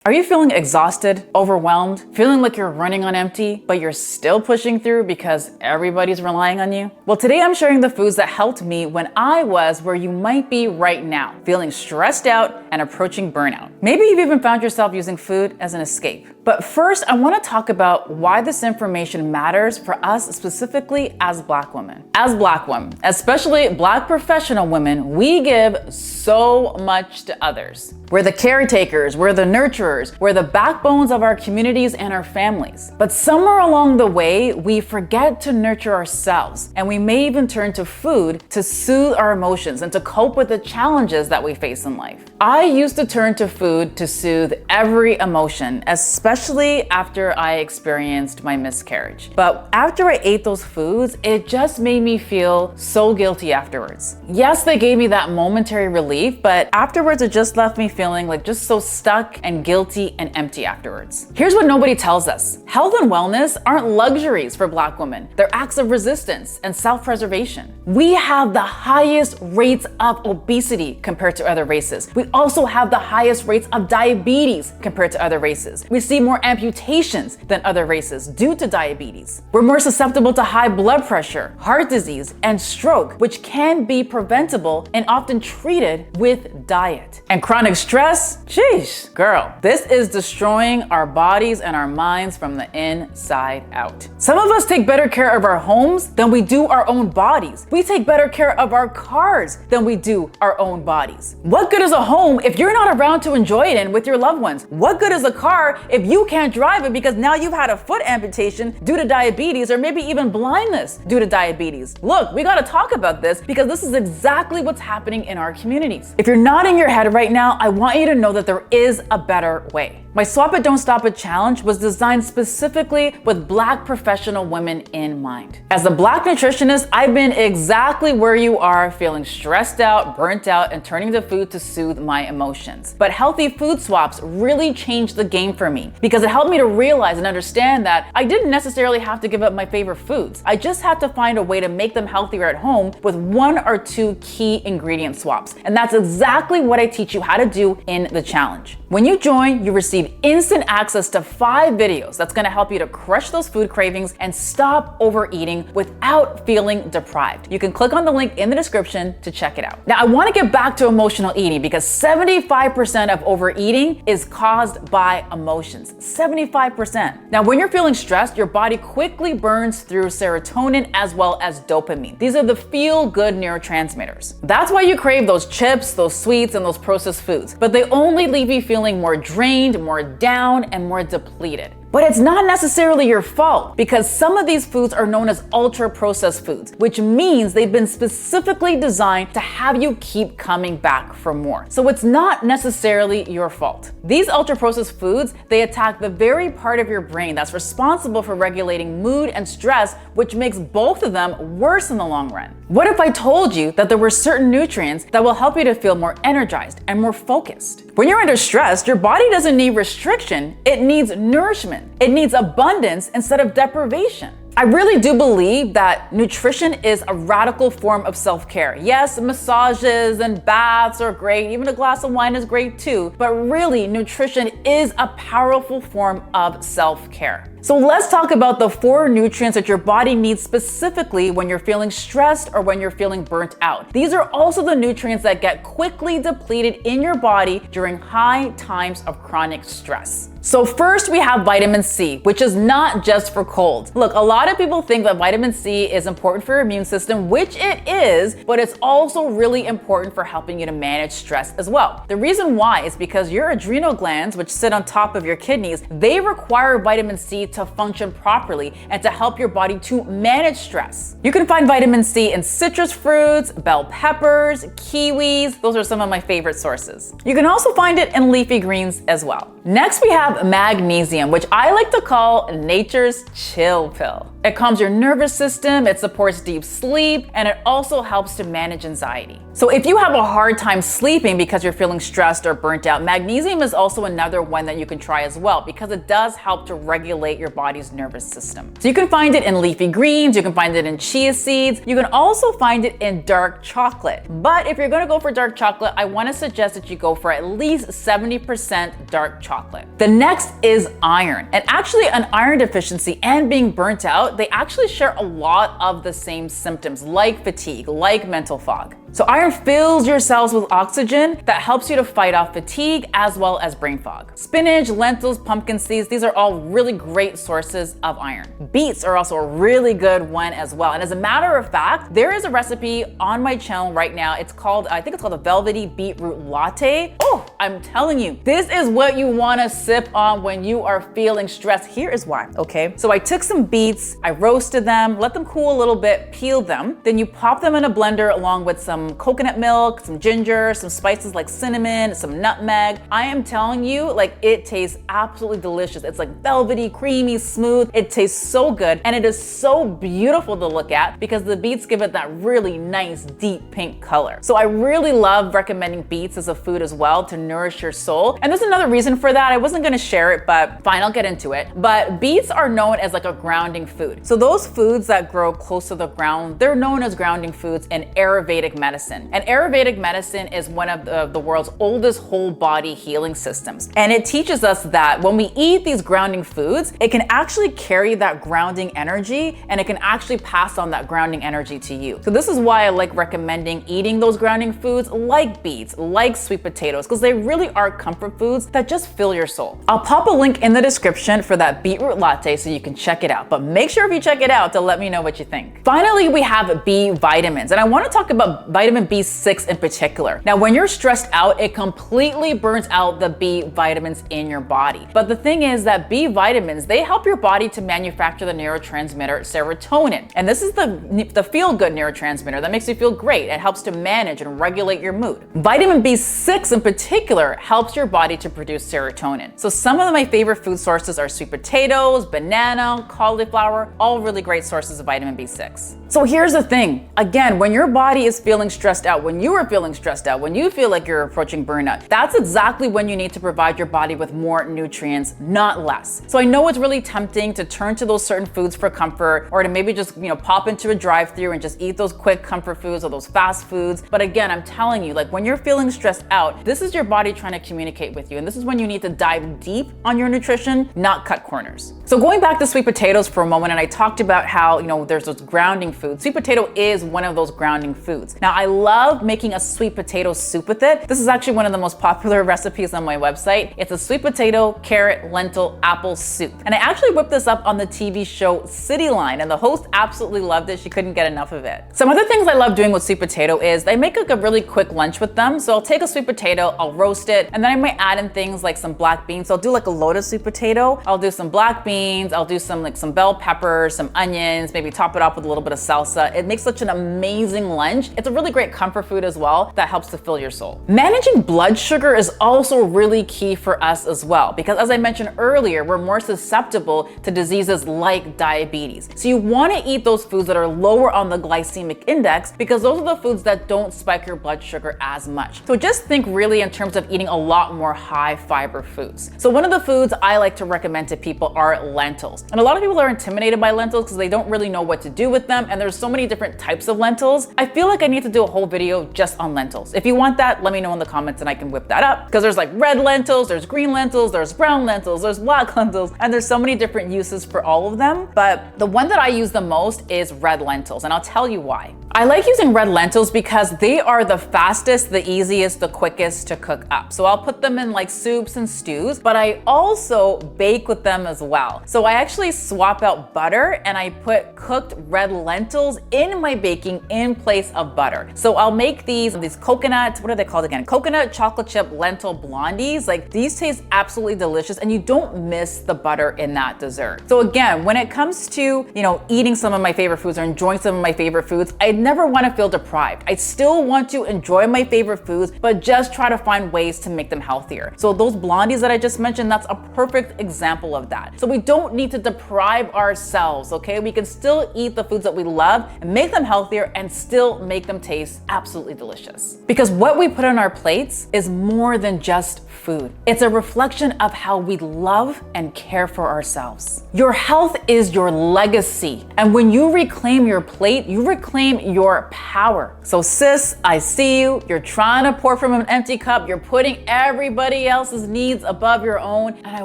Are you feeling exhausted, overwhelmed, feeling like you're running on empty, but you're still pushing through because everybody's relying on you? Well, today I'm sharing the foods that helped me when I was where you might be right now, feeling stressed out and approaching burnout. Maybe you've even found yourself using food as an escape. But first, I want to talk about why this information matters for us specifically as Black women. As Black women, especially Black professional women, we give so much to others. We're the caretakers, we're the nurturers, we're the backbones of our communities and our families. But somewhere along the way, we forget to nurture ourselves, and we may even turn to food to soothe our emotions and to cope with the challenges that we face in life. I used to turn to food to soothe every emotion, especially after I experienced my miscarriage. But after I ate those foods, it just made me feel so guilty afterwards. Yes, they gave me that momentary relief, but afterwards it just left me feeling like just so stuck and guilty and empty afterwards. Here's what nobody tells us. Health and wellness aren't luxuries for Black women. They're acts of resistance and self-preservation. We have the highest rates of obesity compared to other races. We also have the highest rates of diabetes compared to other races. We see more amputations than other races due to diabetes. We're more susceptible to high blood pressure, heart disease, and stroke, which can be preventable and often treated with diet. And chronic stress, sheesh, girl, this is destroying our bodies and our minds from the inside out. Some of us take better care of our homes than we do our own bodies. We take better care of our cars than we do our own bodies. What good is a home if you're not around to enjoy it in with your loved ones? What good is a car if you can't drive it because now you've had a foot amputation due to diabetes or maybe even blindness due to diabetes? Look, we gotta talk about this because this is exactly what's happening in our communities. If you're nodding your head right now, I want you to know that there is a better way. My Swap It Don't Stop It challenge was designed specifically with Black professional women in mind. As a Black nutritionist, I've been exactly where you are, feeling stressed out, burnt out, and turning to food to soothe my emotions. But healthy food swaps really changed the game for me because it helped me to realize and understand that I didn't necessarily have to give up my favorite foods. I just had to find a way to make them healthier at home with 1 or 2 key ingredient swaps. And that's exactly what I teach you how to do in the challenge. When you join, you receive instant access to 5 videos that's gonna help you to crush those food cravings and stop overeating without feeling deprived. You can click on the link in the description to check it out. Now, I wanna get back to emotional eating because 75% of overeating is caused by emotions. 75%. Now, when you're feeling stressed, your body quickly burns through serotonin as well as dopamine. These are the feel-good neurotransmitters. That's why you crave those chips, those sweets, and those processed foods. But they only leave you feeling more drained, more down, and more depleted. But it's not necessarily your fault because some of these foods are known as ultra-processed foods, which means they've been specifically designed to have you keep coming back for more. So it's not necessarily your fault. These ultra-processed foods, they attack the very part of your brain that's responsible for regulating mood and stress, which makes both of them worse in the long run. What if I told you that there were certain nutrients that will help you to feel more energized and more focused? When you're under stress, your body doesn't need restriction, it needs nourishment. It needs abundance instead of deprivation. I really do believe that nutrition is a radical form of self-care. Yes, massages and baths are great, even a glass of wine is great too, but really nutrition is a powerful form of self-care. So let's talk about the 4 nutrients that your body needs specifically when you're feeling stressed or when you're feeling burnt out. These are also the nutrients that get quickly depleted in your body during high times of chronic stress. So first we have vitamin C, which is not just for colds. Look, a lot of people think that vitamin C is important for your immune system, which it is, but it's also really important for helping you to manage stress as well. The reason why is because your adrenal glands, which sit on top of your kidneys, they require vitamin C to function properly and to help your body to manage stress. You can find vitamin C in citrus fruits, bell peppers, kiwis. Those are some of my favorite sources. You can also find it in leafy greens as well. Next, we have magnesium, which I like to call nature's chill pill. It calms your nervous system, it supports deep sleep, and it also helps to manage anxiety. So if you have a hard time sleeping because you're feeling stressed or burnt out, magnesium is also another one that you can try as well, because it does help to regulate your body's nervous system. So you can find it in leafy greens, you can find it in chia seeds, you can also find it in dark chocolate. But if you're gonna go for dark chocolate, I wanna suggest that you go for at least 70% dark chocolate. The next is iron. And actually an iron deficiency and being burnt out, they actually share a lot of the same symptoms, like fatigue, like mental fog. So iron fills your cells with oxygen that helps you to fight off fatigue as well as brain fog. Spinach, lentils, pumpkin seeds, these are all really great sources of iron. Beets are also a really good one as well. And as a matter of fact, there is a recipe on my channel right now. It's called, I think it's called a Velvety beetroot latte. Oh, I'm telling you, this is what you wanna sip on when you are feeling stressed. Here is why, okay? So I took some beets, I roasted them, let them cool a little bit, peeled them. Then you pop them in a blender along with some coconut milk, some ginger, some spices like cinnamon, some nutmeg. I am telling you, like, it tastes absolutely delicious. It's like velvety, creamy, smooth. It tastes so good, and it is so beautiful to look at because the beets give it that really nice, deep pink color. So I really love recommending beets as a food as well to nourish your soul. And there's another reason for that. I wasn't gonna share it, but fine, I'll get into it. But beets are known as like a grounding food. So those foods that grow close to the ground, they're known as grounding foods in Ayurvedic medicine. And Ayurvedic medicine is one of the world's oldest whole body healing systems. And it teaches us that when we eat these grounding foods, it can actually carry that grounding energy, and it can actually pass on that grounding energy to you. So this is why I like recommending eating those grounding foods like beets, like sweet potatoes, because they really are comfort foods that just fill your soul. I'll pop a link in the description for that beetroot latte so you can check it out. But make sure if you check it out to let me know what you think. Finally, we have B vitamins. And I want to talk about vitamin B6 in particular. Now, when you're stressed out, it completely burns out the B vitamins in your body. But the thing is that B vitamins, they help your body to manufacture the neurotransmitter serotonin. And this is the feel-good neurotransmitter that makes you feel great. It helps to manage and regulate your mood. Vitamin B6 in particular helps your body to produce serotonin. So some of my favorite food sources are sweet potatoes, banana, cauliflower, all really great sources of vitamin B6. So here's the thing. Again, when your body is feeling stressed out, when you are feeling stressed out, when you feel like you're approaching burnout, that's exactly when you need to provide your body with more nutrients, not less. So I know it's really tempting to turn to those certain foods for comfort, or to maybe just, pop into a drive-thru and just eat those quick comfort foods or those fast foods. But again, I'm telling you, like, when you're feeling stressed out, this is your body trying to communicate with you. And this is when you need to dive deep on your nutrition, not cut corners. So going back to sweet potatoes for a moment, and I talked about how, there's those grounding foods. Sweet potato is one of those grounding foods. Now, I love making a sweet potato soup with it. This is actually one of the most popular recipes on my website. It's a sweet potato, carrot, lentil, apple soup. And I actually whipped this up on the TV show Cityline, and the host absolutely loved it. She couldn't get enough of it. Some other things I love doing with sweet potato is I make like a really quick lunch with them. So I'll take a sweet potato, I'll roast it, and then I might add in things like some black beans. So I'll do like a loaded sweet potato. I'll do some black beans, I'll do some bell peppers, some onions, maybe top it off with a little bit of salsa. It makes such an amazing lunch. It's a really great comfort food as well that helps to fill your soul. Managing blood sugar is also really key for us as well, because as I mentioned earlier, we're more susceptible to diseases like diabetes. So you want to eat those foods that are lower on the glycemic index, because those are the foods that don't spike your blood sugar as much. So just think really in terms of eating a lot more high fiber foods. So one of the foods I like to recommend to people are lentils. And a lot of people are intimidated by lentils because they don't really know what to do with them. And there's so many different types of lentils. I feel like I need to do a whole video just on lentils. If you want that, let me know in the comments and I can whip that up, because there's like red lentils, there's green lentils, there's brown lentils, there's black lentils, and there's so many different uses for all of them. But the one that I use the most is red lentils, and I'll tell you why. I like using red lentils because they are the fastest, the easiest, the quickest to cook up. So I'll put them in like soups and stews, but I also bake with them as well. So I actually swap out butter and I put cooked red lentils in my baking in place of butter. So I'll make these coconut, what are they called again? Coconut chocolate chip lentil blondies. Like, these taste absolutely delicious, and you don't miss the butter in that dessert. So again, when it comes to, eating some of my favorite foods or enjoying some of my favorite foods, I never want to feel deprived. I still want to enjoy my favorite foods, but just try to find ways to make them healthier. So those blondies that I just mentioned, that's a perfect example of that. So we don't need to deprive ourselves, okay? We can still eat the foods that we love and make them healthier and still make them tastes absolutely delicious. Because what we put on our plates is more than just food. It's a reflection of how we love and care for ourselves. Your health is your legacy. And when you reclaim your plate, you reclaim your power. So sis, I see you. You're trying to pour from an empty cup. You're putting everybody else's needs above your own. And I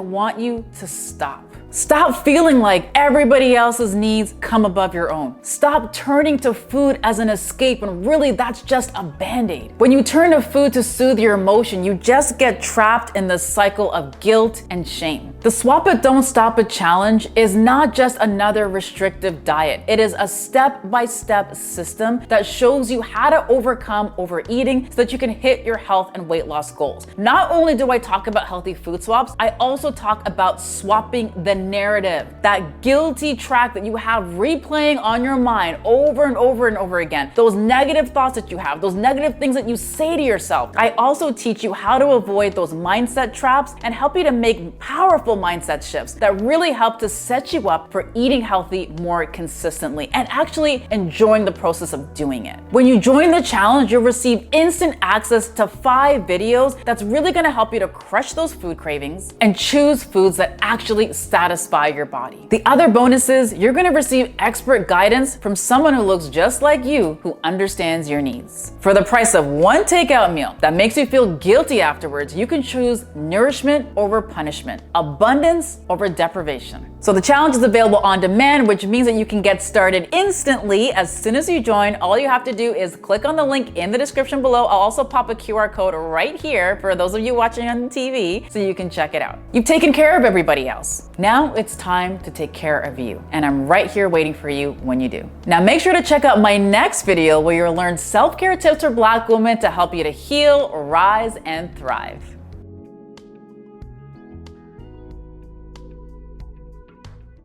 want you to stop. Stop feeling like everybody else's needs come above your own. Stop turning to food as an escape when really that's just a band-aid. When you turn to food to soothe your emotion, you just get trapped in the cycle of guilt and shame. The Swap It Don't Stop It challenge is not just another restrictive diet. It is a step-by-step system that shows you how to overcome overeating so that you can hit your health and weight loss goals. Not only do I talk about healthy food swaps, I also talk about swapping the narrative, that guilty track that you have replaying on your mind over and over and over again, those negative thoughts that you have, those negative things that you say to yourself. I also teach you how to avoid those mindset traps and help you to make powerful mindset shifts that really help to set you up for eating healthy more consistently and actually enjoying the process of doing it. When you join the challenge, you'll receive instant access to 5 videos that's really gonna help you to crush those food cravings and choose foods that actually satisfy your body. The other bonus is you're gonna receive expert guidance from someone who looks just like you, who understands your needs. For the price of one takeout meal that makes you feel guilty afterwards, you can choose nourishment over punishment, abundance over deprivation. So the challenge is available on demand, which means that you can get started instantly as soon as you join. All you have to do is click on the link in the description below. I'll also pop a QR code right here for those of you watching on TV so you can check it out. You've taken care of everybody else. Now it's time to take care of you. And I'm right here waiting for you when you do. Now make sure to check out my next video where you'll learn self-care tips for Black women to help you to heal, rise, and thrive.